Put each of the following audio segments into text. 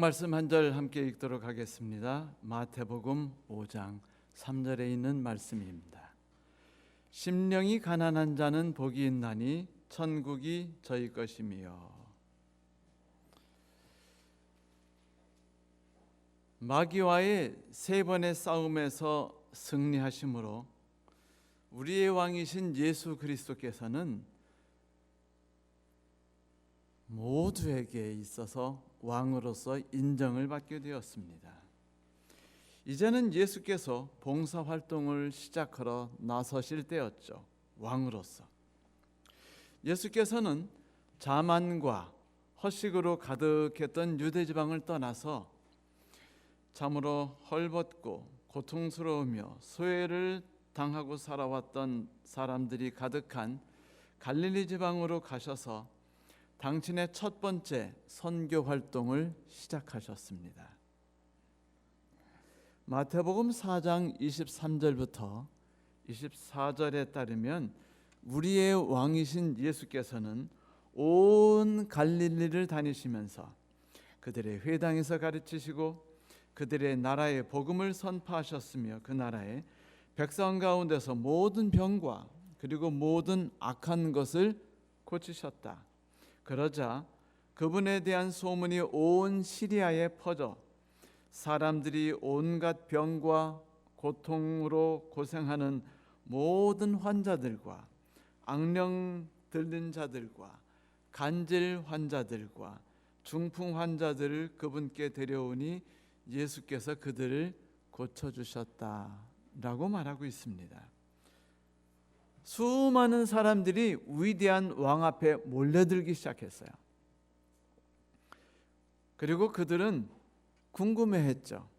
말씀 한 절 함께 읽도록 하겠습니다. 마태복음 5장 3절에 있는 말씀입니다. 심령이 가난한 자는 복이 있나니 천국이 저희 것이며. 마귀와의 세 번의 싸움에서 승리하심으로 우리의 왕이신 예수 그리스도께서는 모두에게 있어서 왕으로서 인정을 받게 되었습니다. 이제는 예수께서 봉사활동을 시작하러 나서실 때였죠. 왕으로서 예수께서는 자만과 허식으로 가득했던 유대지방을 떠나서 참으로 헐벗고 고통스러우며 소외를 당하고 살아왔던 사람들이 가득한 갈릴리 지방으로 가셔서 당신의 첫 번째 선교 활동을 시작하셨습니다. 마태복음 4장 23절부터 24절에 따르면 우리의 왕이신 예수께서는 온 갈릴리를 다니시면서 그들의 회당에서 가르치시고 그들의 나라의 복음을 선포하셨으며 그 나라의 백성 가운데서 모든 병과 그리고 모든 악한 것을 고치셨다. 그러자 그분에 대한 소문이 온 시리아에 퍼져 사람들이 온갖 병과 고통으로 고생하는 모든 환자들과 악령 들린 자들과 간질 환자들과 중풍 환자들을 그분께 데려오니 예수께서 그들을 고쳐주셨다라고 말하고 있습니다. 수많은 사람들이 위대한 왕 앞에 몰려들기 시작했어요. 그리고 그들은 궁금해했죠.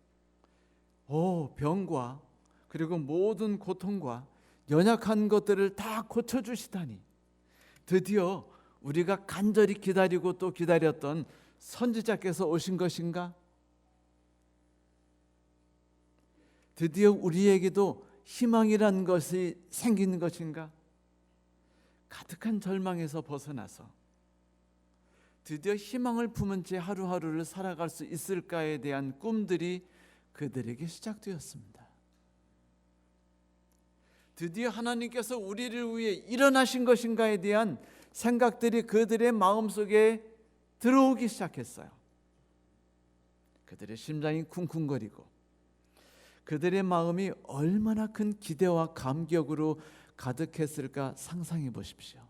병과 그리고 모든 고통과 연약한 것들을 다 고쳐주시다니, 드디어 우리가 간절히 기다리고 또 기다렸던 선지자께서 오신 것인가? 드디어 우리에게도 희망이란 것이 생기는 것인가? 가득한 절망에서 벗어나서 드디어 희망을 품은 채 하루하루를 살아갈 수 있을까에 대한 꿈들이 그들에게 시작되었습니다. 드디어 하나님께서 우리를 위해 일어나신 것인가에 대한 생각들이 그들의 마음속에 들어오기 시작했어요. 그들의 심장이 쿵쿵거리고 그들의 마음이 얼마나 큰 기대와 감격으로 가득했을까 상상해 보십시오.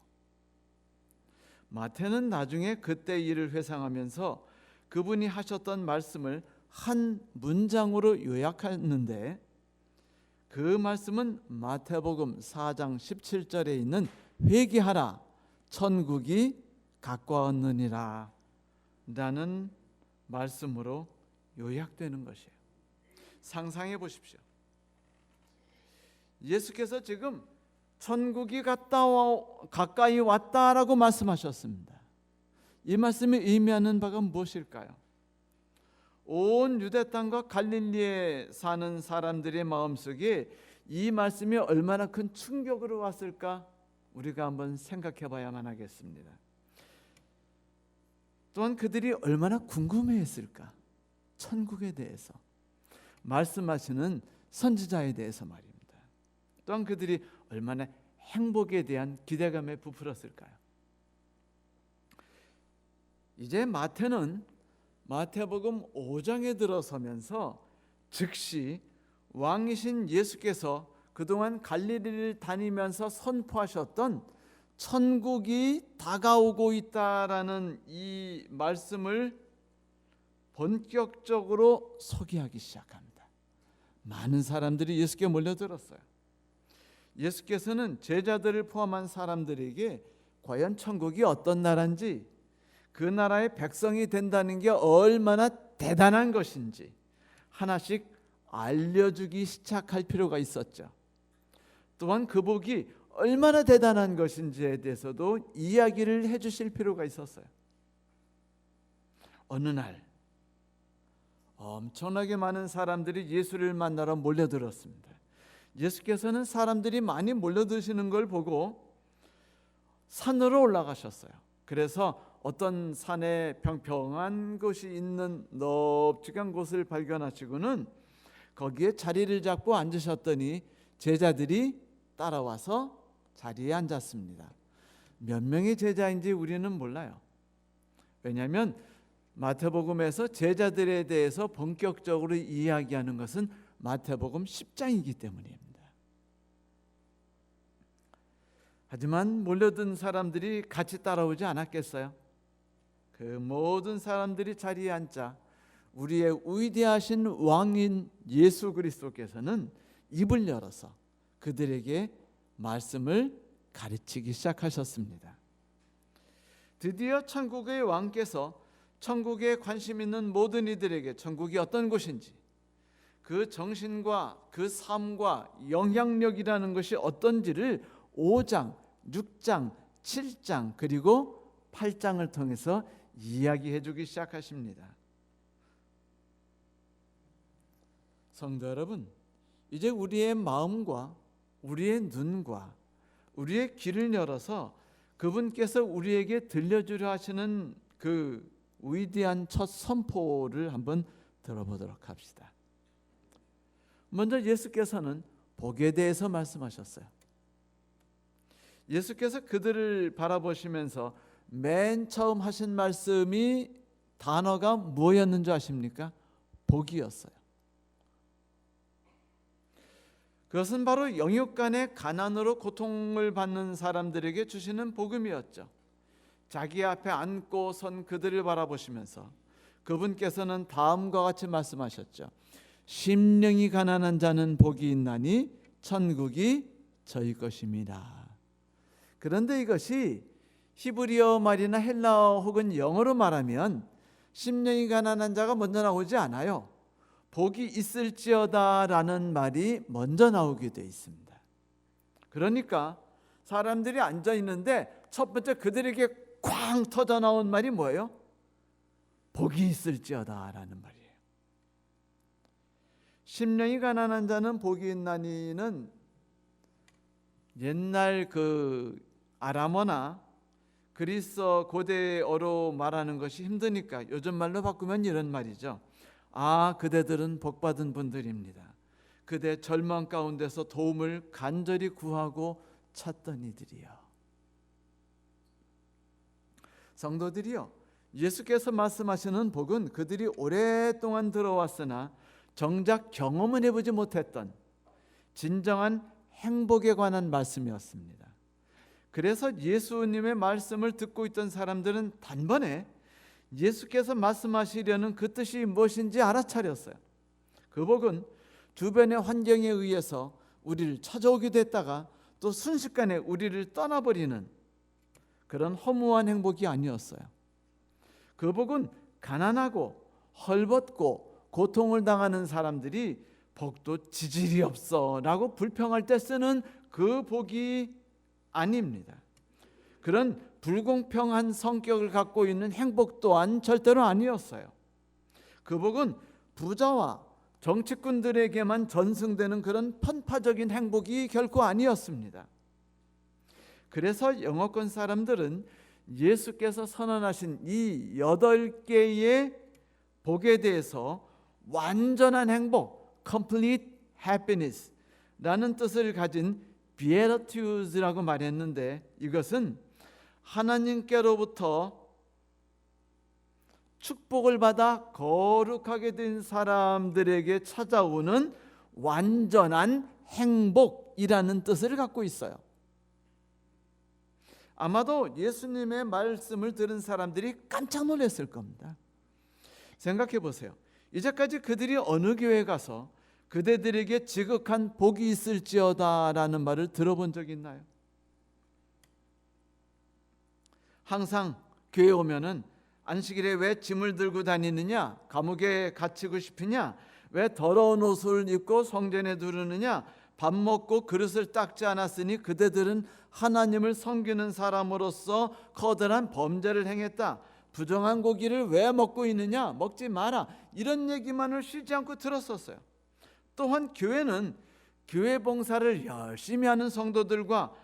마태는 나중에 그때 일을 회상하면서 그분이 하셨던 말씀을 한 문장으로 요약했는데 그 말씀은 마태복음 4장 17절에 있는 회개하라 천국이 가까웠느니라 라는 말씀으로 요약되는 것이에요. 상상해 보십시오. 예수께서 지금 천국이 가까이 왔다라고 말씀하셨습니다. 이 말씀이 의미하는 바가 무엇일까요? 온 유대 땅과 갈릴리에 사는 사람들의 마음속에 이 말씀이 얼마나 큰 충격으로 왔을까 우리가 한번 생각해 봐야만 하겠습니다. 또한 그들이 얼마나 궁금해했을까? 천국에 대해서 말씀하시는 선지자에 대해서 말입니다. 또한 그들이 얼마나 행복에 대한 기대감에 부풀었을까요? 이제 마태는 마태복음 5장에 들어서면서 즉시 왕이신 예수께서 그동안 갈릴리를 다니면서 선포하셨던 천국이 다가오고 있다라는 이 말씀을 본격적으로 소개하기 시작합니다. 많은 사람들이 예수께 몰려들었어요. 예수께서는 제자들을 포함한 사람들에게 과연 천국이 어떤 나라인지, 그 나라의 백성이 된다는 게 얼마나 대단한 것인지 하나씩 알려주기 시작할 필요가 있었죠. 또한 그 복이 얼마나 대단한 것인지에 대해서도 이야기를 해주실 필요가 있었어요. 어느 날 엄청나게 많은 사람들이 예수를 만나러 몰려들었습니다. 예수께서는 사람들이 많이 몰려드시는 걸 보고 산으로 올라가셨어요. 그래서 어떤 산에 평평한 곳이 있는 넓직한 곳을 발견하시고는 거기에 자리를 잡고 앉으셨더니 제자들이 따라와서 자리에 앉았습니다. 몇 명의 제자인지 우리는 몰라요. 왜냐하면 마태복음에서 제자들에 대해서 본격적으로 이야기하는 것은 마태복음 10장이기 때문입니다. 하지만 몰려든 사람들이 같이 따라오지 않았겠어요? 그 모든 사람들이 자리에 앉자 우리의 위대하신 왕인 예수 그리스도께서는 입을 열어서 그들에게 말씀을 가르치기 시작하셨습니다. 드디어 천국의 왕께서 천국에 관심 있는 모든 이들에게 천국이 어떤 곳인지, 그 정신과 그 삶과 영향력이라는 것이 어떤지를 5장, 6장, 7장 그리고 8장을 통해서 이야기해 주기 시작하십니다. 성도 여러분, 이제 우리의 마음과 우리의 눈과 우리의 귀를 열어서 그분께서 우리에게 들려주려 하시는 그 위대한 첫 선포를 한번 들어보도록 합시다. 먼저 예수께서는 복에 대해서 말씀하셨어요. 예수께서 그들을 바라보시면서 맨 처음 하신 말씀이 단어가 뭐였는 줄 아십니까? 복이었어요. 그것은 바로 영육간의 가난으로 고통을 받는 사람들에게 주시는 복음이었죠. 자기 앞에 앉고 선 그들을 바라보시면서 그분께서는 다음과 같이 말씀하셨죠. 심령이 가난한 자는 복이 있나니 천국이 저희 것입니다. 그런데 이것이 히브리어 말이나 헬라어 혹은 영어로 말하면 심령이 가난한 자가 먼저 나오지 않아요. 복이 있을지어다 라는 말이 먼저 나오게 되어 있습니다. 그러니까 사람들이 앉아 있는데 첫 번째 그들에게 쾅 터져 나온 말이 뭐예요? 복이 있을지어다 라는 말이에요. 심령이 가난한 자는 복이 있나니는 옛날 그 아람어나 그리스어 고대어로 말하는 것이 힘드니까 요즘 말로 바꾸면 이런 말이죠. 아, 그대들은 복받은 분들입니다. 그대 절망 가운데서 도움을 간절히 구하고 찾던 이들이요. 성도들이요, 예수께서 말씀하시는 복은 그들이 오랫동안 들어왔으나 정작 경험은 해보지 못했던 진정한 행복에 관한 말씀이었습니다. 그래서 예수님의 말씀을 듣고 있던 사람들은 단번에 예수께서 말씀하시려는 그 뜻이 무엇인지 알아차렸어요. 그 복은 주변의 환경에 의해서 우리를 찾아오게 됐다가 또 순식간에 우리를 떠나버리는 그런 허무한 행복이 아니었어요. 그 복은 가난하고 헐벗고 고통을 당하는 사람들이 복도 지질이 없어 라고 불평할 때 쓰는 그 복이 아닙니다. 그런 불공평한 성격을 갖고 있는 행복 또한 절대로 아니었어요. 그 복은 부자와 정치꾼들에게만 전승되는 그런 편파적인 행복이 결코 아니었습니다. 그래서 영어권 사람들은 예수께서 선언하신 이 8개의 복에 대해서 완전한 행복, complete happiness 라는 뜻을 가진 beatitude라고 말했는데, 이것은 하나님께로부터 축복을 받아 거룩하게 된 사람들에게 찾아오는 완전한 행복이라는 뜻을 갖고 있어요. 아마도 예수님의 말씀을 들은 사람들이 깜짝 놀랐을 겁니다. 생각해 보세요. 이제까지 그들이 어느 교회에 가서 그대들에게 지극한 복이 있을지어다 라는 말을 들어본 적 있나요? 항상 교회 오면은 안식일에 왜 짐을 들고 다니느냐, 감옥에 갇히고 싶으냐, 왜 더러운 옷을 입고 성전에 두르느냐, 밥 먹고 그릇을 닦지 않았으니 그대들은 하나님을 섬기는 사람으로서 커다란 범죄를 행했다. 부정한 고기를 왜 먹고 있느냐, 먹지 마라. 이런 얘기만을 쉬지 않고 들었었어요. 또한 교회는 교회 봉사를 열심히 하는 성도들과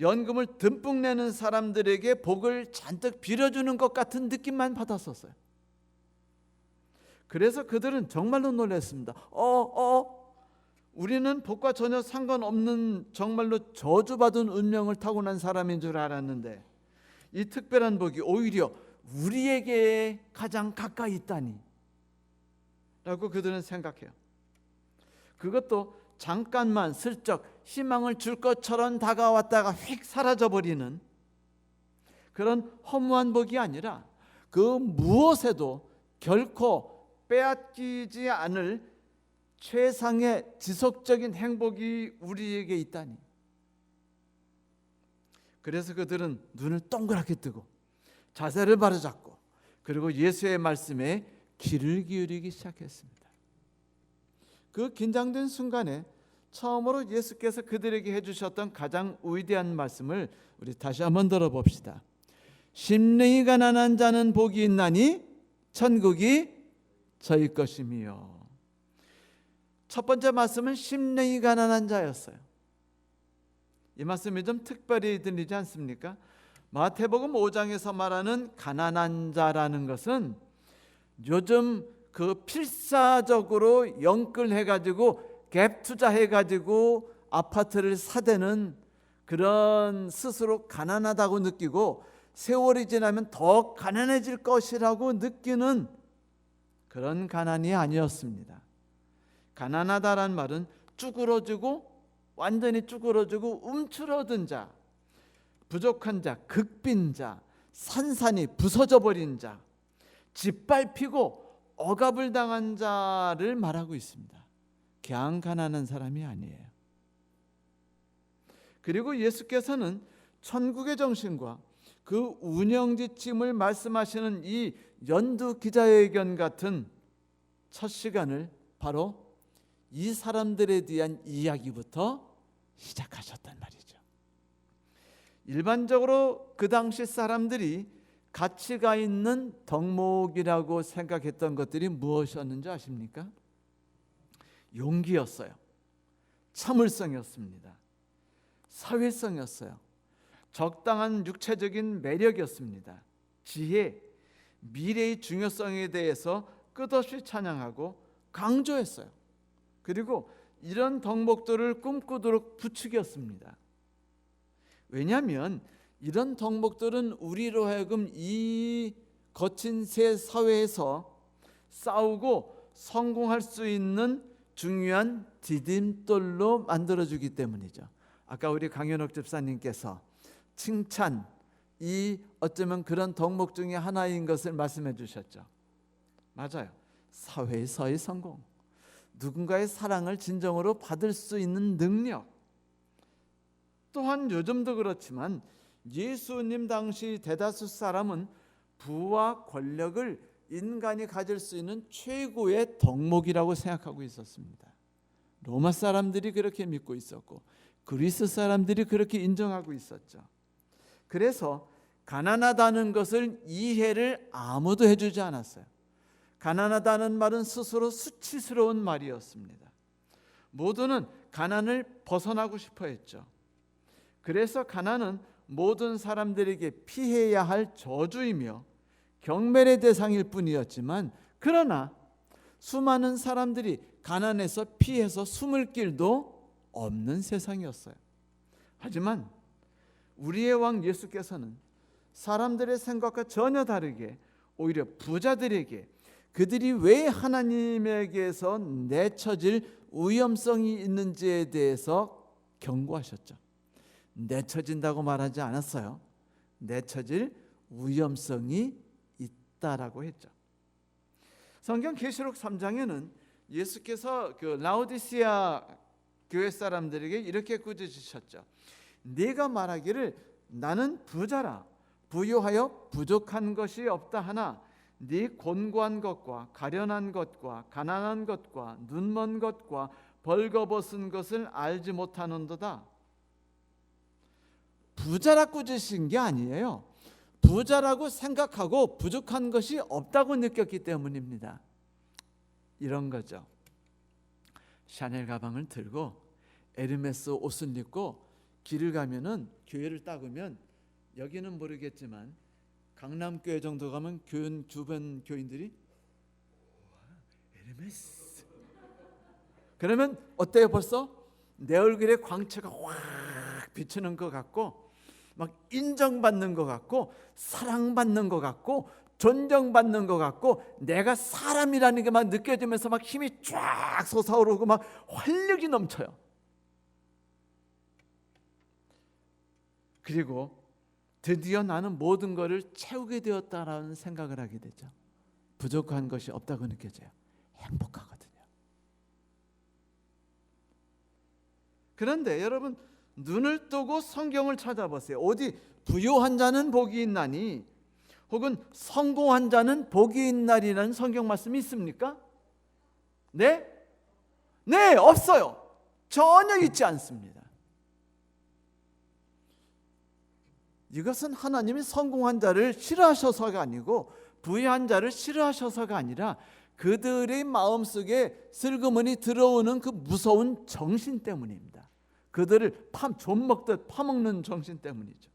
연금을 듬뿍 내는 사람들에게 복을 잔뜩 빌어주는 것 같은 느낌만 받았었어요. 그래서 그들은 정말로 놀랐습니다. 우리는 복과 전혀 상관없는 정말로 저주받은 운명을 타고난 사람인 줄 알았는데 이 특별한 복이 오히려 우리에게 가장 가까이 있다니 라고 그들은 생각해요. 그것도 잠깐만 슬쩍 희망을 줄 것처럼 다가왔다가 휙 사라져버리는 그런 허무한 복이 아니라 그 무엇에도 결코 빼앗기지 않을 최상의 지속적인 행복이 우리에게 있다니. 그래서 그들은 눈을 동그랗게 뜨고 자세를 바로잡고 그리고 예수의 말씀에 귀를 기울이기 시작했습니다. 그 긴장된 순간에 처음으로 예수께서 그들에게 해주셨던 가장 위대한 말씀을 우리 다시 한번 들어봅시다. 심령이 가난한 자는 복이 있나니 천국이 저희 것이며. 첫 번째 말씀은 심령이 가난한 자였어요. 이 말씀이 좀 특별히 들리지 않습니까? 마태복음 5장에서 말하는 가난한 자라는 것은 요즘 그 필사적으로 연끌해가지고 갭 투자해가지고 아파트를 사대는 그런 스스로 가난하다고 느끼고 세월이 지나면 더 가난해질 것이라고 느끼는 그런 가난이 아니었습니다. 가난하다란 말은 쭈그러지고 완전히 쭈그러지고 움츠러든 자, 부족한 자, 극빈 자, 산산이 부서져 버린 자, 짓밟히고 억압을 당한 자를 말하고 있습니다. 그냥 가난한 사람이 아니에요. 그리고 예수께서는 천국의 정신과 그 운영지침을 말씀하시는 이 연두 기자회견 같은 첫 시간을 바로 이 사람들에 대한 이야기부터 시작하셨단 말이죠. 일반적으로 그 당시 사람들이 가치가 있는 덕목이라고 생각했던 것들이 무엇이었는지 아십니까? 용기였어요. 참을성이었습니다. 사회성이었어요. 적당한 육체적인 매력이었습니다. 지혜, 미래의 중요성에 대해서 끝없이 찬양하고 강조했어요. 그리고 이런 덕목들을 꿈꾸도록 부추겼습니다. 왜냐하면 이런 덕목들은 우리로 하여금 이 거친 새 사회에서 싸우고 성공할 수 있는 중요한 디딤돌로 만들어주기 때문이죠. 아까 우리 강현옥 집사님께서 칭찬, 이 어쩌면 그런 덕목 중에 하나인 것을 말씀해 주셨죠. 맞아요. 사회에서의 성공, 누군가의 사랑을 진정으로 받을 수 있는 능력, 또한 요즘도 그렇지만 예수님 당시 대다수 사람은 부와 권력을 인간이 가질 수 있는 최고의 덕목이라고 생각하고 있었습니다. 로마 사람들이 그렇게 믿고 있었고 그리스 사람들이 그렇게 인정하고 있었죠. 그래서 가난하다는 것을 이해를 아무도 해주지 않았어요. 가난하다는 말은 스스로 수치스러운 말이었습니다. 모두는 가난을 벗어나고 싶어 했죠. 그래서 가난은 모든 사람들에게 피해야 할 저주이며 경멸의 대상일 뿐이었지만, 그러나 수많은 사람들이 가난해서 피해서 숨을 길도 없는 세상이었어요. 하지만 우리의 왕 예수께서는 사람들의 생각과 전혀 다르게 오히려 부자들에게 그들이 왜 하나님에게서 내쳐질 위험성이 있는지에 대해서 경고하셨죠. 내쳐진다고 말하지 않았어요. 내쳐질 위험성이 있다라고 했죠. 성경 계시록 3장에는 예수께서 그 라오디시아 교회 사람들에게 이렇게 꾸짖으셨죠. 네가 말하기를 나는 부자라, 부유하여 부족한 것이 없다 하나 네 곤고한 것과 가련한 것과 가난한 것과 눈먼 것과 벌거벗은 것을 알지 못하는도다. 부자라 꾸짖으신 게 아니에요. 부자라고 생각하고 부족한 것이 없다고 느꼈기 때문입니다. 이런 거죠. 샤넬 가방을 들고 에르메스 옷을 입고 길을 가면은 교회를 따으면 여기는 모르겠지만 강남교회 정도 가면 주변 교인들이 에르메스 그러면 어때요? 벌써 내 얼굴에 광채가 확 비치는 것 같고 막 인정받는 것 같고 사랑받는 것 같고 존경받는 것 같고 내가 사람이라는 게 막 느껴지면서 막 힘이 쫙 솟아오르고 막 활력이 넘쳐요. 그리고 드디어 나는 모든 것을 채우게 되었다라는 생각을 하게 되죠. 부족한 것이 없다고 느껴져요. 행복하거든요. 그런데 여러분 눈을 뜨고 성경을 찾아보세요. 어디 부요한 자는 복이 있나니 혹은 성공한 자는 복이 있나리라는 성경 말씀이 있습니까? 네? 네, 없어요. 전혀 있지 않습니다. 이것은 하나님이 성공한 자를 싫어하셔서가 아니고 부유한 자를 싫어하셔서가 아니라 그들의 마음속에 슬그머니 들어오는 그 무서운 정신 때문입니다. 그들을 좀 먹듯 파먹는 정신 때문이죠.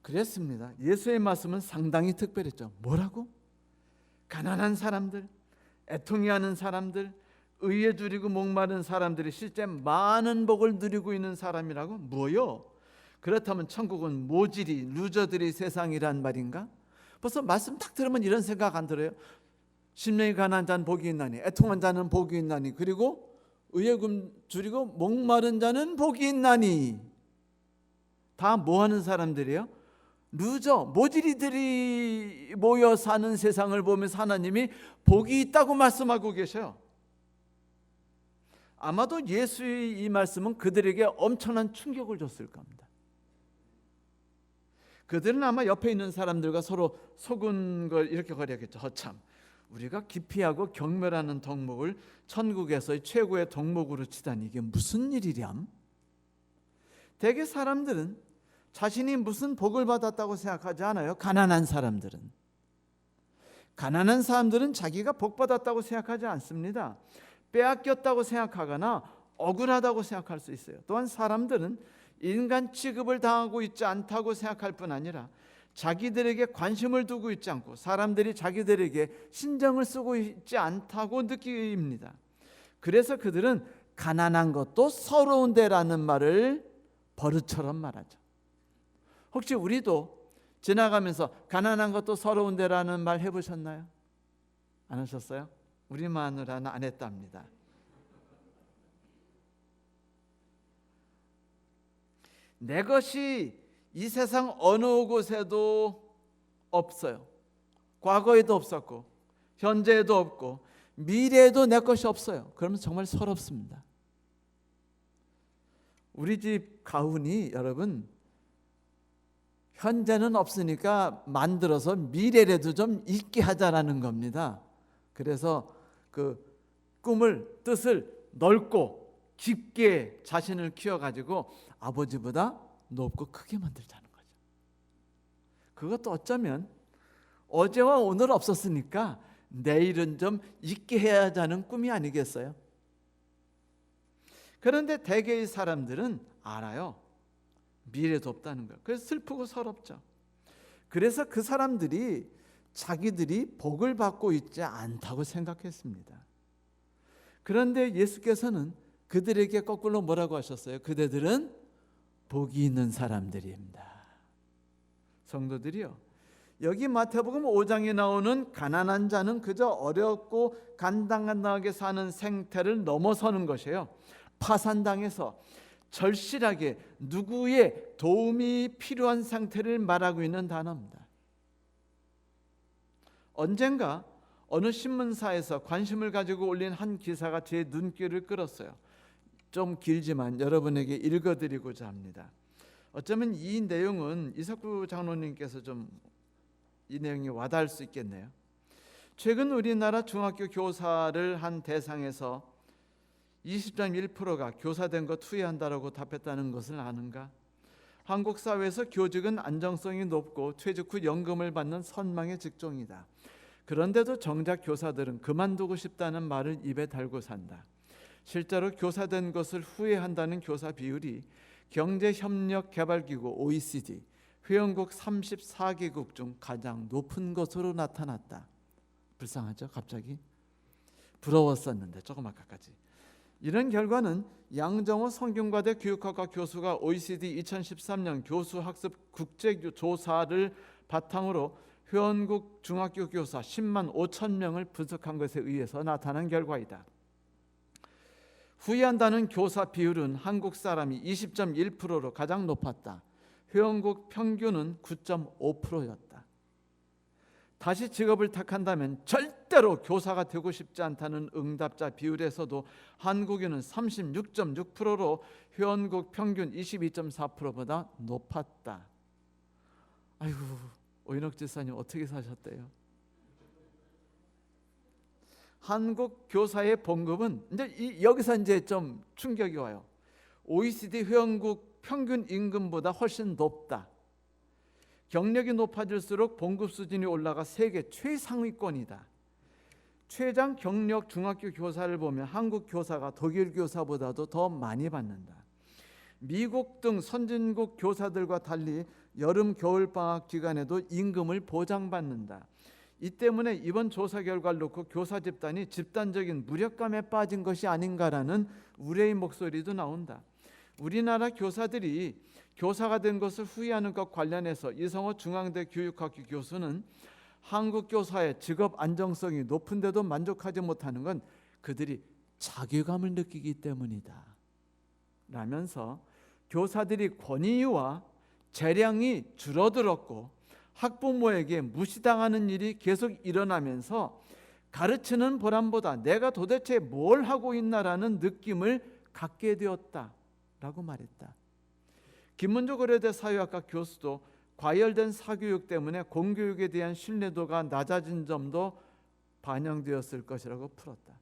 그랬습니다. 예수의 말씀은 상당히 특별했죠. 뭐라고? 가난한 사람들, 애통해하는 사람들, 의에 줄이고 목마른 사람들이 실제 많은 복을 누리고 있는 사람이라고? 뭐요? 그렇다면 천국은 모질이 루저들의 세상이란 말인가? 벌써 말씀 딱 들으면 이런 생각 안 들어요? 심령이 가난한 자는 복이 있나니, 애통한 자는 복이 있나니, 그리고 의에 줄이고 목마른 자는 복이 있나니. 다 뭐 하는 사람들이에요? 루저, 모질이들이 모여 사는 세상을 보면서 하나님이 복이 있다고 말씀하고 계셔요. 아마도 예수의 이 말씀은 그들에게 엄청난 충격을 줬을 겁니다. 그들은 아마 옆에 있는 사람들과 서로 속은 걸 이렇게 거려겠죠. 허참, 우리가 기피하고 경멸하는 덕목을 천국에서의 최고의 덕목으로 치다니 이게 무슨 일이랴? 대개 사람들은 자신이 무슨 복을 받았다고 생각하지 않아요. 가난한 사람들은 자기가 복 받았다고 생각하지 않습니다. 빼앗겼다고 생각하거나 억울하다고 생각할 수 있어요. 또한 사람들은 인간 취급을 당하고 있지 않다고 생각할 뿐 아니라 자기들에게 관심을 두고 있지 않고 사람들이 자기들에게 신경을 쓰고 있지 않다고 느낍니다. 그래서 그들은 가난한 것도 서러운데라는 말을 버릇처럼 말하죠. 혹시 우리도 지나가면서 가난한 것도 서러운데라는 말 해보셨나요? 안 하셨어요? 우리 마누라는 안 했답니다. 내 것이 이 세상 어느 곳에도 없어요. 과거에도 없었고 현재에도 없고 미래에도 내 것이 없어요. 그러면 정말 서럽습니다. 우리 집 가훈이 여러분 현재는 없으니까 만들어서 미래라도 좀 있게 하자라는 겁니다. 그래서 그 꿈을 뜻을 넓고 깊게 자신을 키워가지고 아버지보다 높고 크게 만들자는 거죠. 그것도 어쩌면 어제와 오늘 없었으니까 내일은 좀 있게 해야 하자는 꿈이 아니겠어요? 그런데 대개의 사람들은 알아요. 미래도 없다는 거예요. 그래서 슬프고 서럽죠. 그래서 그 사람들이 자기들이 복을 받고 있지 않다고 생각했습니다. 그런데 예수께서는 그들에게 거꾸로 뭐라고 하셨어요? 그대들은 복이 있는 사람들입니다. 성도들이요, 여기 마태복음 5장에 나오는 가난한 자는 그저 어렵고 간당간당하게 사는 생태를 넘어서는 것이에요. 파산당해서 절실하게 누구의 도움이 필요한 상태를 말하고 있는 단어입니다. 언젠가 어느 신문사에서 관심을 가지고 올린 한 기사가 제 눈길을 끌었어요. 좀 길지만 여러분에게 읽어드리고자 합니다. 어쩌면 이 내용은 이석구 장로님께서 좀 이 내용이 와닿을 수 있겠네요. 최근 우리나라 중학교 교사를 한 대상에서 20.1%가 교사된 것 후회한다라고 답했다는 것을 아는가? 한국 사회에서 교직은 안정성이 높고 퇴직 후 연금을 받는 선망의 직종이다. 그런데도 정작 교사들은 그만두고 싶다는 말을 입에 달고 산다. 실제로 교사된 것을 후회한다는 교사 비율이 경제협력개발기구 OECD 회원국 34개국 중 가장 높은 것으로 나타났다. 불쌍하죠? 갑자기 부러웠었는데 조금 아까까지. 이런 결과는 양정호 성균관대 교육학과 교수가 OECD 2013년 교수학습 국제조사를 바탕으로 회원국 중학교 교사 10만 5천 명을 분석한 것에 의해서 나타난 결과이다. 후회한다는 교사 비율은 한국 사람이 20.1%로 가장 높았다. 회원국 평균은 9.5%였다. 다시 직업을 택한다면 절대로 교사가 되고 싶지 않다는 응답자 비율에서도 한국인은 36.6%로 회원국 평균 22.4%보다 높았다. 아이고, 오인옥 지사님 어떻게 사셨대요? 한국 교사의 봉급은 여기서 좀 충격이 와요. OECD 회원국 평균 임금보다 훨씬 높다. 경력이 높아질수록 봉급 수준이 올라가 세계 최상위권이다. 최장 경력 중학교 교사를 보면 한국 교사가 독일 교사보다도 더 많이 받는다. 미국 등 선진국 교사들과 달리 여름 겨울 방학 기간에도 임금을 보장받는다. 이 때문에 이번 조사 결과를 놓고 교사 집단이 집단적인 무력감에 빠진 것이 아닌가라는 우려의 목소리도 나온다. 우리나라 교사들이 교사가 된 것을 후회하는 것 관련해서 이성호 중앙대 교육학교 교수는 한국 교사의 직업 안정성이 높은데도 만족하지 못하는 건 그들이 자괴감을 느끼기 때문이다 라면서 교사들이 권위와 재량이 줄어들었고 학부모에게 무시당하는 일이 계속 일어나면서 가르치는 보람보다 내가 도대체 뭘 하고 있나라는 느낌을 갖게 되었다라고 말했다. 김문주 고려대 사회학과 교수도 과열된 사교육 때문에 공교육에 대한 신뢰도가 낮아진 점도 반영되었을 것이라고 풀었다.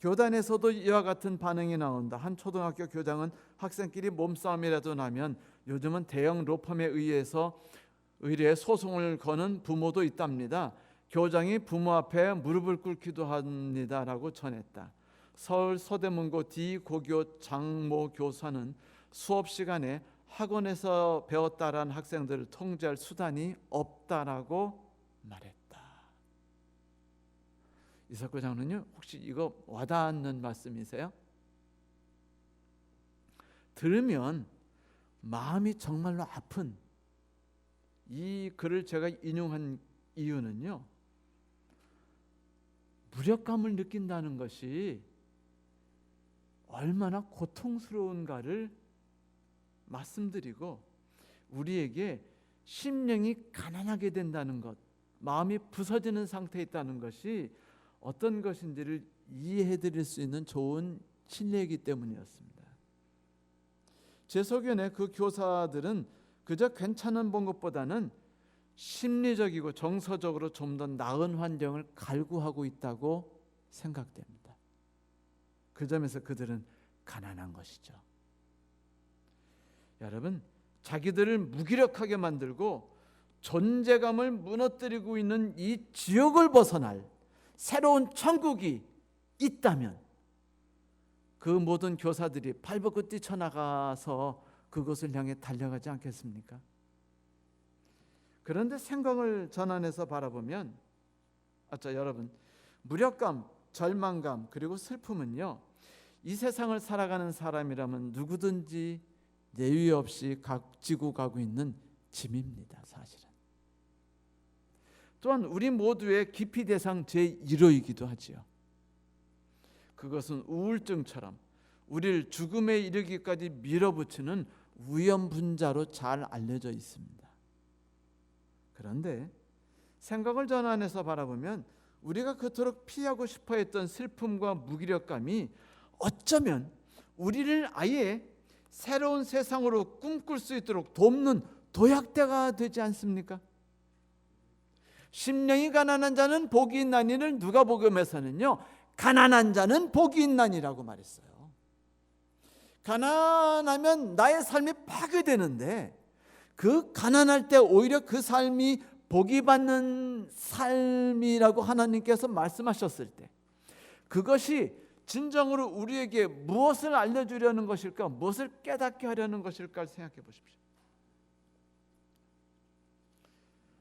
교단에서도 이와 같은 반응이 나온다. 한 초등학교 교장은 학생끼리 몸싸움이라도 나면 요즘은 대형 로펌에 의해서 의뢰 소송을 거는 부모도 있답니다. 교장이 부모 앞에 무릎을 꿇기도 합니다라고 전했다. 서울 서대문고 디고교 장모 교사는 수업 시간에 학원에서 배웠다라는 학생들을 통제할 수단이 없다라고 말했다. 이석구 장로님, 혹시 이거 와닿는 말씀이세요? 들으면 마음이 정말로 아픈 이 글을 제가 인용한 이유는요, 무력감을 느낀다는 것이 얼마나 고통스러운가를 말씀드리고, 우리에게 심령이 가난하게 된다는 것, 마음이 부서지는 상태에 있다는 것이 어떤 것인지를 이해해 드릴 수 있는 좋은 신뢰이기 때문이었습니다. 제 소견에 그 교사들은 그저 괜찮은 봉급보다는 심리적이고 정서적으로 좀 더 나은 환경을 갈구하고 있다고 생각됩니다. 그 점에서 그들은 가난한 것이죠. 여러분, 자기들을 무기력하게 만들고 존재감을 무너뜨리고 있는 이 지옥을 벗어날 새로운 천국이 있다면 그 모든 교사들이 발벗고 뛰쳐나가서 그것을 향해 달려가지 않겠습니까? 그런데 생각을 전환해서 바라보면 여러분, 무력감, 절망감 그리고 슬픔은요, 이 세상을 살아가는 사람이라면 누구든지 예외 없이 지고 가고 있는 짐입니다. 사실은. 또한 우리 모두의 기피 대상 제1호이기도 하지요. 그것은 우울증처럼 우리를 죽음에 이르기까지 밀어붙이는 위험분자로 잘 알려져 있습니다. 그런데 생각을 전환해서 바라보면 우리가 그토록 피하고 싶어 했던 슬픔과 무기력감이 어쩌면 우리를 아예 새로운 세상으로 꿈꿀 수 있도록 돕는 도약대가 되지 않습니까? 심령이 가난한 자는 복이 있나니를 누가복음에서는요, 가난한 자는 복이 있나니라고 말했어요. 가난하면 나의 삶이 파괴되는데 그 가난할 때 오히려 그 삶이 복이 받는 삶이라고 하나님께서 말씀하셨을 때 그것이 진정으로 우리에게 무엇을 알려주려는 것일까, 무엇을 깨닫게 하려는 것일까 생각해 보십시오.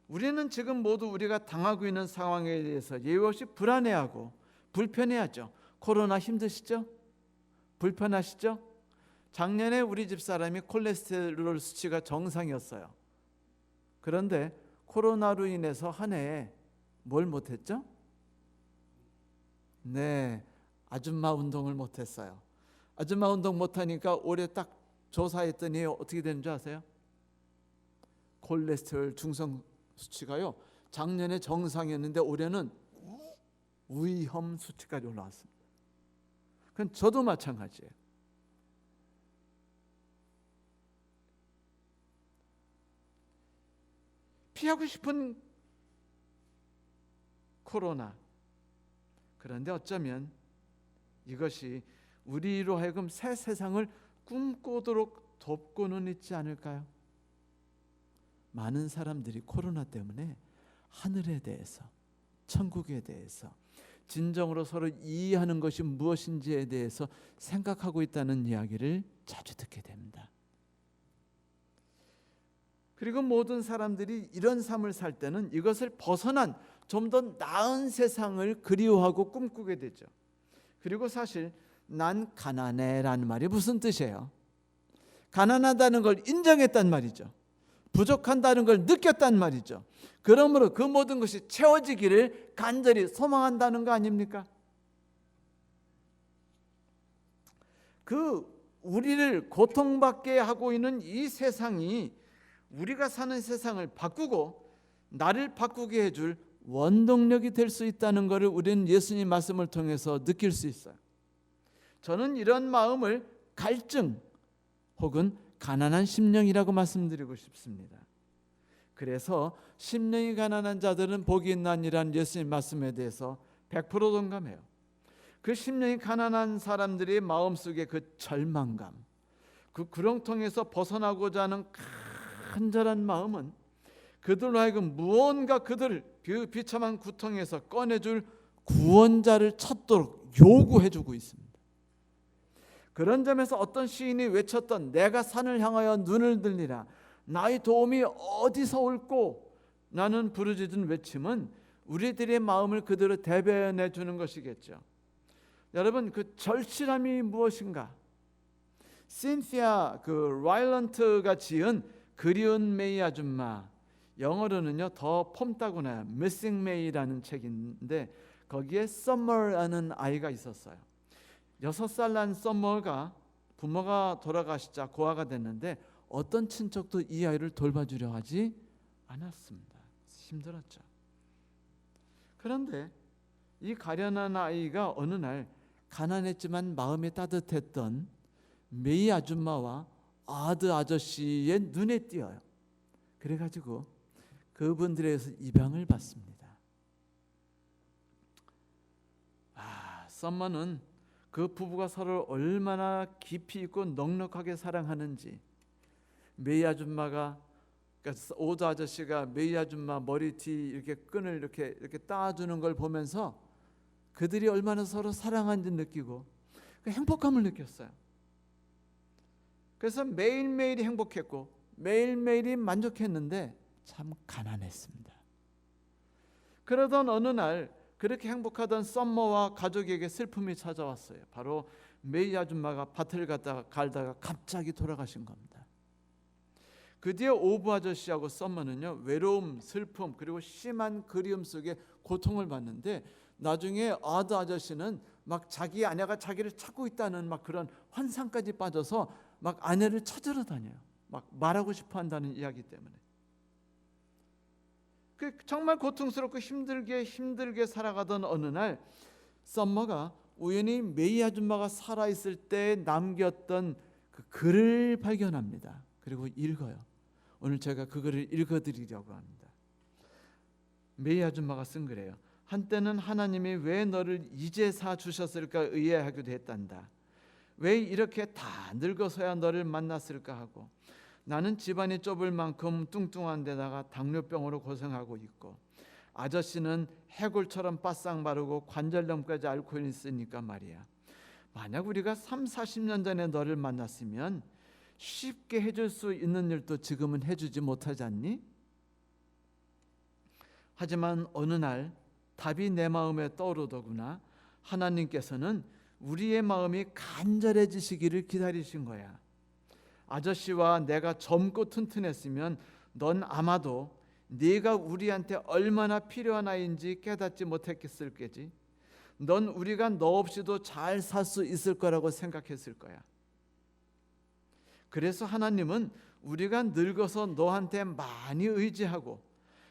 우리는 지금 모두 우리가 당하고 있는 상황에 대해서 예외 없이 불안해하고 불편해하죠. 코로나 힘드시죠? 불편하시죠? 작년에 우리 집사람이 콜레스테롤 수치가 정상이었어요. 그런데 코로나로 인해서 한 해에 뭘 못했죠? 네, 아줌마 운동을 못했어요. 아줌마 운동 못하니까 올해 딱 조사했더니 어떻게 되는 줄 아세요? 콜레스테롤 중성 수치가요, 작년에 정상이었는데 올해는 위험 수치까지 올라왔습니다. 그건 저도 마찬가지예요. 피하고 싶은 코로나. 그런데 어쩌면 이것이 우리로 하여금 새 세상을 꿈꾸도록 돕고는 있지 않을까요? 많은 사람들이 코로나 때문에 하늘에 대해서, 천국에 대해서, 진정으로 서로 이해하는 것이 무엇인지에 대해서 생각하고 있다는 이야기를 자주 듣게 됩니다. 그리고 모든 사람들이 이런 삶을 살 때는 이것을 벗어난 좀 더 나은 세상을 그리워하고 꿈꾸게 되죠. 그리고 사실 난 가난해라는 말이 무슨 뜻이에요? 가난하다는 걸 인정했단 말이죠. 부족한다는 걸 느꼈단 말이죠. 그러므로 그 모든 것이 채워지기를 간절히 소망한다는 거 아닙니까? 그 우리를 고통받게 하고 있는 이 세상이 우리가 사는 세상을 바꾸고 나를 바꾸게 해줄 원동력이 될 수 있다는 것을 우리는 예수님 말씀을 통해서 느낄 수 있어요. 저는 이런 마음을 갈증 혹은 가난한 심령이라고 말씀드리고 싶습니다. 그래서 심령이 가난한 자들은 복이 있나니라는 예수님 말씀에 대해서 100% 동감해요. 그 심령이 가난한 사람들의 마음속에 그 절망감, 그 구렁텅이에서 벗어나고자 하는 간절한 마음은 그들로 하여금 무언가 그들을 그 비참한 구덩이에서 꺼내줄 구원자를 찾도록 요구해주고 있습니다. 그런 점에서 어떤 시인이 외쳤던 내가 산을 향하여 눈을 들리라 나의 도움이 어디서 올꼬 나는 부르짖은 외침은 우리들의 마음을 그대로 대변해 주는 것이겠죠. 여러분, 그 절실함이 무엇인가? 신시아 라일런트가 지은 그리운 메이 아줌마, 영어로는요 더 폼따구나 Missing May라는 책인데 거기에 Summer라는 아이가 있었어요. 6살 난 썸머가 부모가 돌아가시자 고아가 됐는데 어떤 친척도 이 아이를 돌봐주려 하지 않았습니다. 힘들었죠. 그런데 이 가련한 아이가 어느 날 가난했지만 마음이 따뜻했던 메이 아줌마와 아드 아저씨의 눈에 띄어요. 그래가지고 그분들에서 입양을 받습니다. 썸머는 그 부부가 서로 얼마나 깊이 있고 넉넉하게 사랑하는지 메이 아줌마가, 그러니까 오드 아저씨가 메이 아줌마 머리뒤 이렇게 끈을 이렇게 따주는 걸 보면서 그들이 얼마나 서로 사랑하는지 느끼고 그 행복감을 느꼈어요. 그래서 매일매일이 행복했고 매일매일이 만족했는데 참 가난했습니다. 그러던 어느 날 그렇게 행복하던 썸머와 가족에게 슬픔이 찾아왔어요. 바로 메이 아줌마가 밭을 갈다가 갑자기 돌아가신 겁니다. 그 뒤에 오브 아저씨하고 썸머는요 외로움, 슬픔 그리고 심한 그리움 속에 고통을 받는데 나중에 아드 아저씨는 막 자기 아내가 자기를 찾고 있다는 막 그런 환상까지 빠져서 막 아내를 찾으러 다녀요. 막 말하고 싶어 한다는 이야기 때문에. 정말 고통스럽고 힘들게 살아가던 어느 날 썸머가 우연히 메이 아줌마가 살아있을 때 남겼던 그 글을 발견합니다. 그리고 읽어요. 오늘 제가 그 글을 읽어드리려고 합니다. 메이 아줌마가 쓴 글이에요. 한때는 하나님이 왜 너를 이제사 주셨을까 의아하기도 했단다. 왜 이렇게 다 늙어서야 너를 만났을까 하고 나는 집안이 좁을 만큼 뚱뚱한 데다가 당뇨병으로 고생하고 있고, 아저씨는 해골처럼 바싹 마르고 관절염까지 앓고 있으니까 말이야. 만약 우리가 40년 전에 너를 만났으면 쉽게 해줄 수 있는 일도 지금은 해주지 못하지 않니? 하지만 어느 날 답이 내 마음에 떠오르더구나. 하나님께서는 우리의 마음이 간절해지시기를 기다리신 거야. 아저씨와 내가 젊고 튼튼했으면 넌 아마도 네가 우리한테 얼마나 필요한 아이인지 깨닫지 못했을 거지. 넌 우리가 너 없이도 잘 살 수 있을 거라고 생각했을 거야. 그래서 하나님은 우리가 늙어서 너한테 많이 의지하고,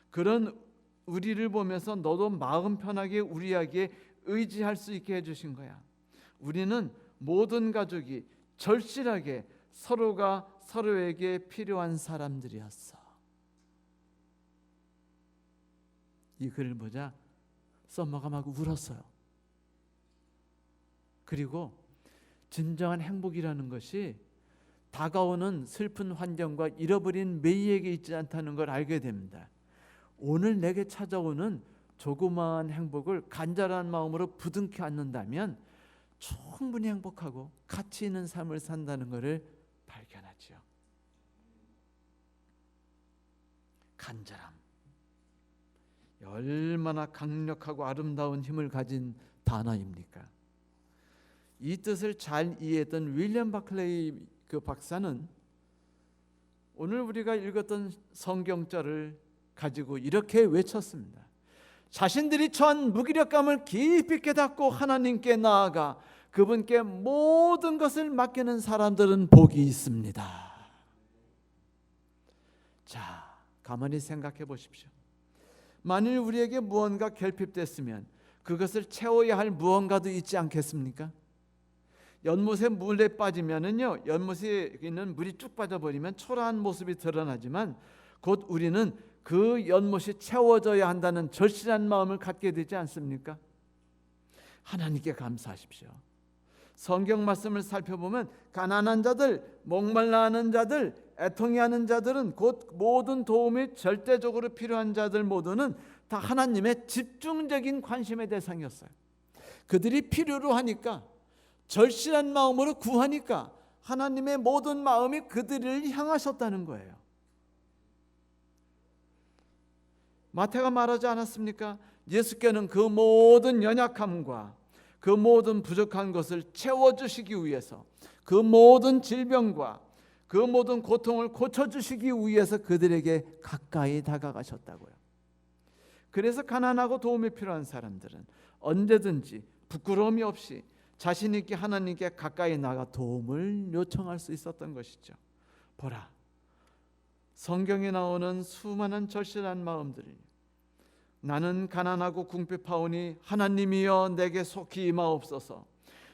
그런 우리를 보면서 너도 마음 편하게 우리에게 의지할 수 있게 해주신 거야. 우리는 모든 가족이 절실하게 서로가 서로에게 필요한 사람들이었어. 이 글을 보자 썸머가 막 울었어요. 그리고 진정한 행복이라는 것이 다가오는 슬픈 환경과 잃어버린 메이에게 있지 않다는 걸 알게 됩니다. 오늘 내게 찾아오는 조그마한 행복을 간절한 마음으로 부둥켜 안는다면 충분히 행복하고 가치 있는 삶을 산다는 것을 발견하죠. 간절함, 얼마나 강력하고 아름다운 힘을 가진 단어입니까? 이 뜻을 잘 이해했던 윌리엄 바클레이 그 박사는 오늘 우리가 읽었던 성경절을 가지고 이렇게 외쳤습니다. 자신들이 처한 무기력감을 깊이 깨닫고 하나님께 나아가 그분께 모든 것을 맡기는 사람들은 복이 있습니다. 자, 가만히 생각해 보십시오. 만일 우리에게 무언가 결핍됐으면 그것을 채워야 할 무언가도 있지 않겠습니까? 연못에 물에 빠지면은요, 연못에 있는 물이 쭉 빠져버리면 초라한 모습이 드러나지만 곧 우리는 그 연못이 채워져야 한다는 절실한 마음을 갖게 되지 않습니까? 하나님께 감사하십시오. 성경 말씀을 살펴보면 가난한 자들, 목말라 하는 자들, 애통해 하는 자들은 곧 모든 도움이 절대적으로 필요한 자들 모두는 다 하나님의 집중적인 관심의 대상이었어요. 그들이 필요로 하니까, 절실한 마음으로 구하니까 하나님의 모든 마음이 그들을 향하셨다는 거예요. 마태가 말하지 않았습니까? 예수께는 그 모든 연약함과 그 모든 부족한 것을 채워주시기 위해서, 그 모든 질병과 그 모든 고통을 고쳐주시기 위해서 그들에게 가까이 다가가셨다고요. 그래서 가난하고 도움이 필요한 사람들은 언제든지 부끄러움이 없이 자신 있게 하나님께 가까이 나가 도움을 요청할 수 있었던 것이죠. 보라, 성경에 나오는 수많은 절실한 마음들, 나는 가난하고 궁핍하오니 하나님이여 내게 속히 임하옵소서.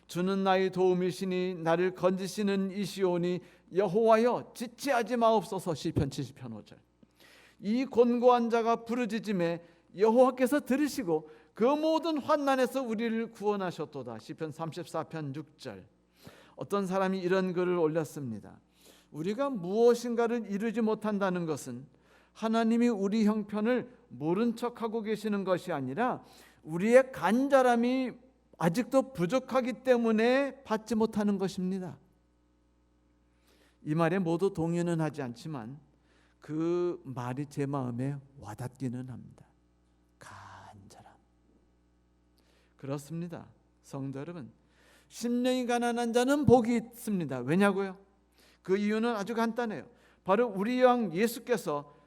주는 나의 도움이시니 나를 건지시는 이시오니 여호와여 지체하지 마옵소서. 시편 70편 5절. 이 곤고한 자가 부르짖음에 여호와께서 들으시고 그 모든 환난에서 우리를 구원하셨도다. 시편 34편 6절. 어떤 사람이 이런 글을 올렸습니다. 우리가 무엇인가를 이루지 못한다는 것은 하나님이 우리 형편을 모른 척하고 계시는 것이 아니라 우리의 간절함이 아직도 부족하기 때문에 받지 못하는 것입니다. 이 말에 모두 동의는 하지 않지만 그 말이 제 마음에 와닿기는 합니다. 간절함. 그렇습니다. 성도 여러분, 심령이 가난한 자는 복이 있습니다. 왜냐고요? 그 이유는 아주 간단해요. 바로 우리 왕 예수께서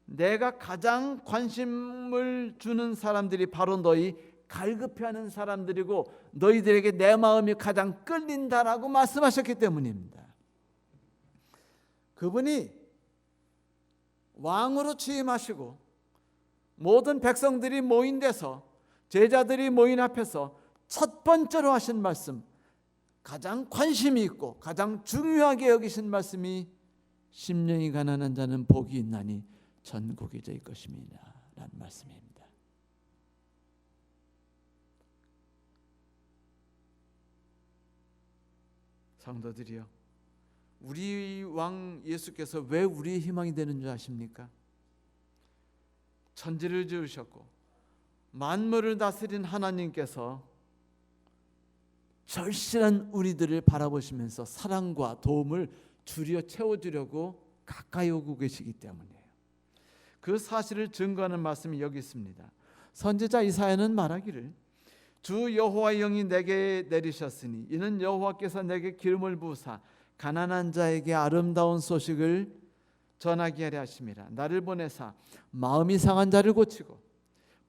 내가 가장 관심을 주는 사람들이 바로 너희 갈급해하는 사람들이고 너희들에게 내 마음이 가장 끌린다라고 말씀하셨기 때문입니다. 그분이 왕으로 취임하시고 모든 백성들이 모인 데서, 제자들이 모인 앞에서 첫 번째로 하신 말씀, 가장 관심이 있고 가장 중요하게 여기신 말씀이 심령이 가난한 자는 복이 있나니 천국이 저희 것입니다 라는 말씀입니다. 성도들이여, 우리 왕 예수께서 왜 우리의 희망이 되는 줄 아십니까? 천지를 지으셨고 만물을 다스린 하나님께서 절실한 우리들을 바라보시면서 사랑과 도움을 줄여 채워주려고 가까이 오고 계시기 때문이에요. 그 사실을 증거하는 말씀이 여기 있습니다. 선지자 이사야는 말하기를 주 여호와의 영이 내게 내리셨으니 이는 여호와께서 내게 기름을 부으사 가난한 자에게 아름다운 소식을 전하게 하려 하심이라. 나를 보내사 마음이 상한 자를 고치고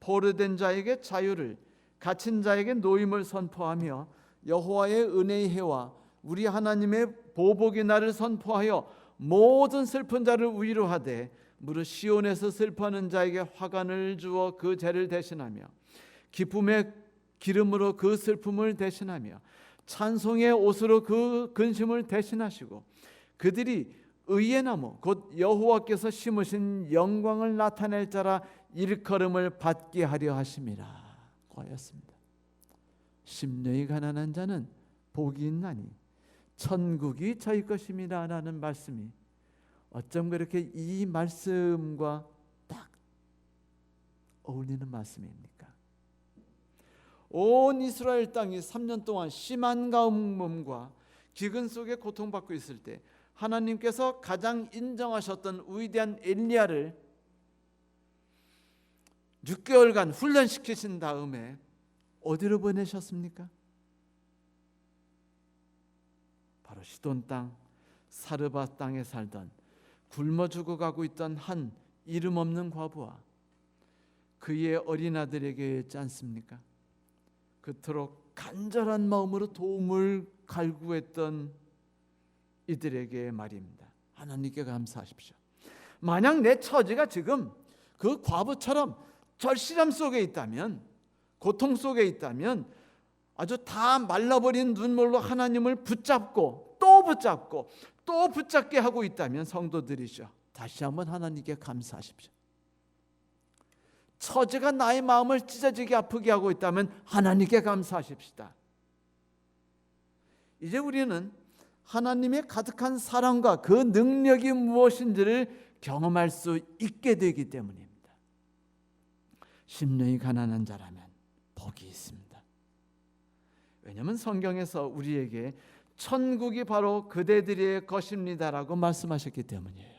포로된 자에게 자유를, 갇힌 자에게 노임을 선포하며 여호와의 은혜의 해와 우리 하나님의 보복의 날을 선포하여 모든 슬픈 자를 위로하되 무릇 시온에서 슬퍼하는 자에게 화관을 주어 그 죄를 대신하며 기쁨의 기름으로 그 슬픔을 대신하며 찬송의 옷으로 그 근심을 대신하시고 그들이 의의 나무 곧 여호와께서 심으신 영광을 나타낼 자라 일컬음을 받게 하려 하심이라 하였습니다. 심령이 가난한 자는 복이 있나니 천국이 저희 것임이라 라는 말씀이 어쩜 그렇게 이 말씀과 딱 어울리는 말씀입니까? 온 이스라엘 땅이 3년 동안 심한 가뭄과 기근 속에 고통받고 있을 때 하나님께서 가장 인정하셨던 위대한 엘리야를 6개월간 훈련시키신 다음에 어디로 보내셨습니까? 바로 시돈 땅 사르바 땅에 살던 굶어 죽어가고 있던 한 이름 없는 과부와 그의 어린 아들에게 있지 않습니까? 그토록 간절한 마음으로 도움을 갈구했던 이들에게 말입니다. 하나님께 감사하십시오. 만약 내 처지가 지금 그 과부처럼 절실함 속에 있다면, 고통 속에 있다면 아주 다 말라버린 눈물로 하나님을 붙잡고 또 붙잡고 또 붙잡게 하고 있다면 성도들이죠, 다시 한번 하나님께 감사하십시오. 처지가 나의 마음을 찢어지게 아프게 하고 있다면 하나님께 감사하십시다. 이제 우리는 하나님의 가득한 사랑과 그 능력이 무엇인지를 경험할 수 있게 되기 때문입니다. 심령이 가난한 자라면 복이 있습니다. 왜냐하면 성경에서 우리에게 천국이 바로 그대들의 것입니다라고 말씀하셨기 때문이에요.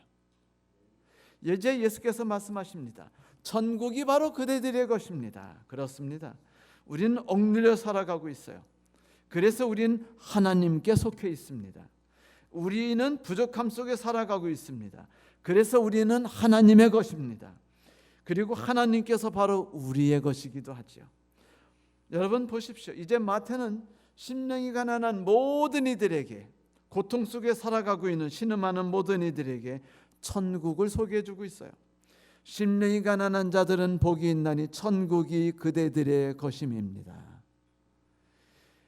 이제 예수께서 말씀하십니다. 천국이 바로 그대들의 것입니다. 그렇습니다. 우리는 억눌려 살아가고 있어요. 그래서 우리는 하나님께 속해 있습니다. 우리는 부족함 속에 살아가고 있습니다. 그래서 우리는 하나님의 것입니다. 그리고 하나님께서 바로 우리의 것이기도 하죠. 여러분 보십시오. 이제 마태는 심령이 가난한 모든 이들에게, 고통 속에 살아가고 있는 신음하는 모든 이들에게 천국을 소개해 주고 있어요. 심령이 가난한 자들은 복이 있나니 천국이 그대들의 것임입니다.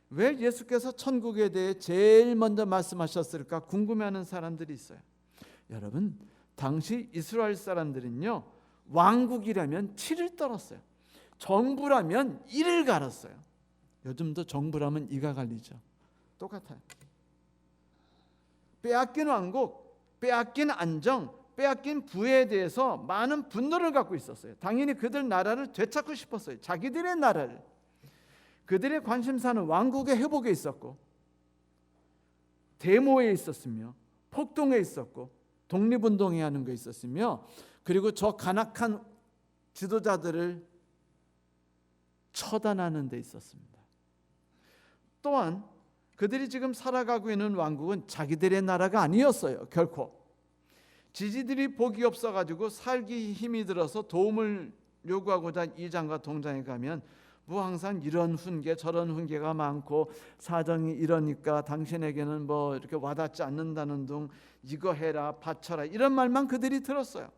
왜 예수께서 천국에 대해 제일 먼저 말씀하셨을까 궁금해하는 사람들이 있어요. 여러분, 당시 이스라엘 사람들은요, 왕국이라면 티를 떨었어요. 정부라면 이를 갈았어요. 요즘도 정부라면 이가 갈리죠. 똑같아요. 빼앗긴 왕국, 빼앗긴 안정, 빼앗긴 부에 대해서 많은 분노를 갖고 있었어요. 당연히 그들 나라를 되찾고 싶었어요. 자기들의 나라를. 그들의 관심사는 왕국의 회복에 있었고, 데모에 있었으며, 폭동에 있었고, 독립운동에 하는 게 있었으며, 그리고 저 간악한 지도자들을 처단하는 데 있었습니다. 또한 그들이 지금 살아가고 있는 왕국은 자기들의 나라가 아니었어요. 결코. 지지들이 복이 없어가지고 살기 힘이 들어서 도움을 요구하고자 이 장과 동장에 가면 뭐 항상 이런 훈계 저런 훈계가 많고 사정이 이러니까 당신에게는 뭐 이렇게 와닿지 않는다는 둥, 이거 해라 바쳐라 이런 말만 그들이 들었어요.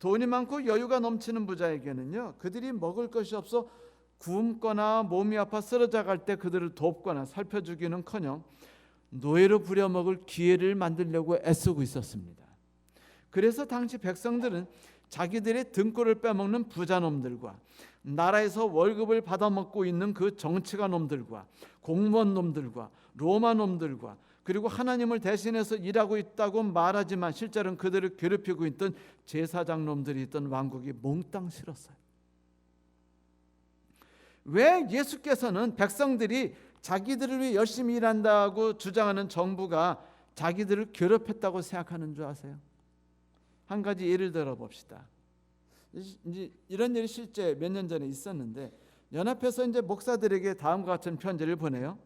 돈이 많고 여유가 넘치는 부자에게는요, 그들이 먹을 것이 없어 굶거나 몸이 아파 쓰러져 갈 때 그들을 돕거나 살펴주기는커녕 노예로 부려먹을 기회를 만들려고 애쓰고 있었습니다. 그래서 당시 백성들은 자기들의 등골을 빼먹는 부자놈들과 나라에서 월급을 받아먹고 있는 그 정치가 놈들과 공무원 놈들과 로마 놈들과 그리고 하나님을 대신해서 일하고 있다고 말하지만 실제로는 그들을 괴롭히고 있던 제사장놈들이 있던 왕국이 몽땅 실었어요. 왜 예수께서는 백성들이 자기들을 위해 열심히 일한다고 주장하는 정부가 자기들을 괴롭혔다고 생각하는 줄 아세요? 한 가지 예를 들어 봅시다. 이제 이런 일이 실제 몇 년 전에 있었는데 연합해서 이제 목사들에게 다음과 같은 편지를 보내요.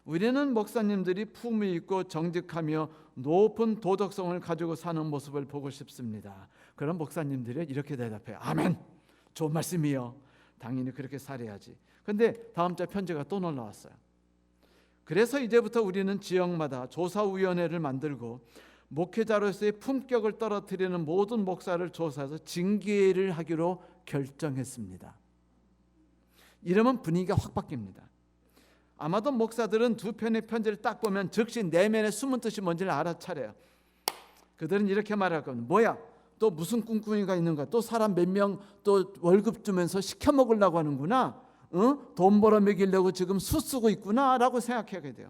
우리는 목사님들이 품위 있고 정직하며 높은 도덕성을 가지고 사는 모습을 보고 싶습니다. 그럼 목사님들이 이렇게 대답해요. 아멘. 좋은 말씀이요. 당연히 그렇게 살아야지. 근데 다음 주 편지가 또 올라왔어요. 그래서 이제부터 우리는 지역마다 조사위원회를 만들고 목회자로서의 품격을 떨어뜨리는 모든 목사를 조사해서 징계를 하기로 결정했습니다. 이러면 분위기가 확 바뀝니다. 아마도 목사들은 두 편의 편지를 딱 보면 즉시 내면의 숨은 뜻이 뭔지를 알아차려요. 그들은 이렇게 말할 겁니다. 뭐야? 또 무슨 꿍꿍이가 있는가? 또 사람 몇 명 또 월급 주면서 시켜 먹으려고 하는구나. 돈 벌어 먹이려고 지금 수 쓰고 있구나 라고 생각하게 돼요.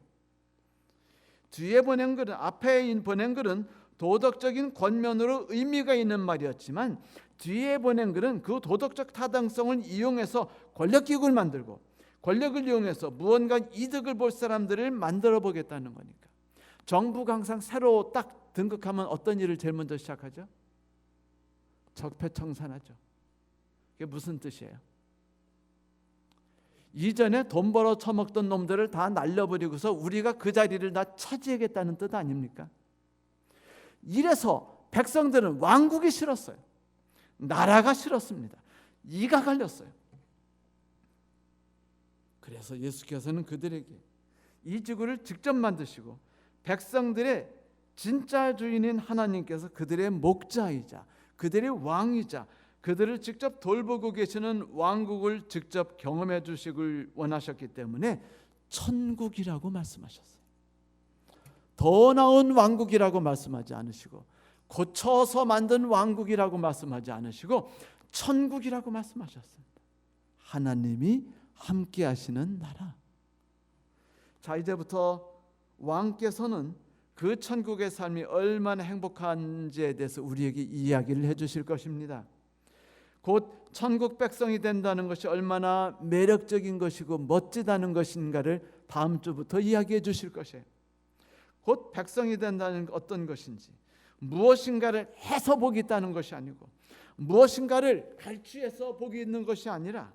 뒤에 보낸 글은, 앞에 보낸 글은 도덕적인 권면으로 의미가 있는 말이었지만 뒤에 보낸 글은 그 도덕적 타당성을 이용해서 권력기구를 만들고 권력을 이용해서 무언가 이득을 볼 사람들을 만들어 보겠다는 거니까. 정부가 항상 새로 딱 등극하면 어떤 일을 제일 먼저 시작하죠? 적폐청산하죠. 그게 무슨 뜻이에요? 이전에 돈 벌어 처먹던 놈들을 다 날려버리고서 우리가 그 자리를 다 차지하겠다는 뜻 아닙니까? 이래서 백성들은 왕국이 싫었어요. 나라가 싫었습니다. 이가 갈렸어요. 그래서 예수께서는 그들에게 이 지구를 직접 만드시고 백성들의 진짜 주인인 하나님께서 그들의 목자이자 그들의 왕이자 그들을 직접 돌보고 계시는 왕국을 직접 경험해 주시길 원하셨기 때문에 천국이라고 말씀하셨어요. 더 나은 왕국이라고 말씀하지 않으시고 고쳐서 만든 왕국이라고 말씀하지 않으시고 천국이라고 말씀하셨습니다. 하나님이 함께 하시는 나라. 자, 이제부터 왕께서는 그 천국의 삶이 얼마나 행복한지에 대해서 우리에게 이야기를 해주실 것입니다. 곧 천국 백성이 된다는 것이 얼마나 매력적인 것이고 멋지다는 것인가를 다음 주부터 이야기해 주실 것이에요. 곧 백성이 된다는 어떤 것인지, 무엇인가를 해서 복이 있다는 것이 아니고 무엇인가를 갈취해서 복이 있는 것이 아니라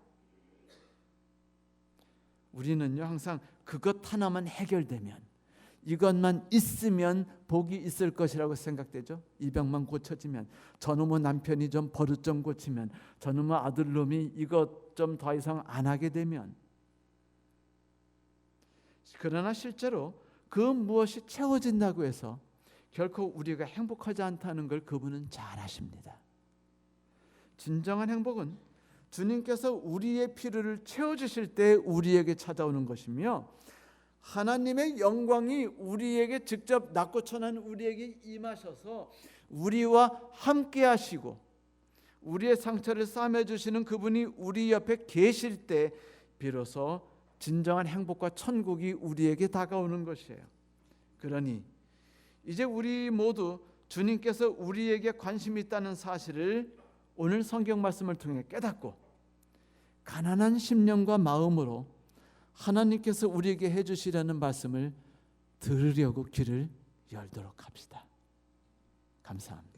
우리는요 항상 그것 하나만 해결되면, 이것만 있으면 복이 있을 것이라고 생각되죠. 이 병만 고쳐지면, 저놈의 남편이 좀 버릇 좀 고치면, 저놈의 아들놈이 이것 좀 더 이상 안 하게 되면. 그러나 실제로 그 무엇이 채워진다고 해서 결코 우리가 행복하지 않다는 걸 그분은 잘 아십니다. 진정한 행복은 주님께서 우리의 필요를 채워주실 때 우리에게 찾아오는 것이며, 하나님의 영광이 우리에게 직접 낮고천한 우리에게 임하셔서 우리와 함께 하시고 우리의 상처를 싸매 주시는 그분이 우리 옆에 계실 때 비로소 진정한 행복과 천국이 우리에게 다가오는 것이에요. 그러니 이제 우리 모두 주님께서 우리에게 관심이 있다는 사실을 오늘 성경 말씀을 통해 깨닫고 가난한 심령과 마음으로 하나님께서 우리에게 해주시라는 말씀을 들으려고 귀를 열도록 합시다. 감사합니다.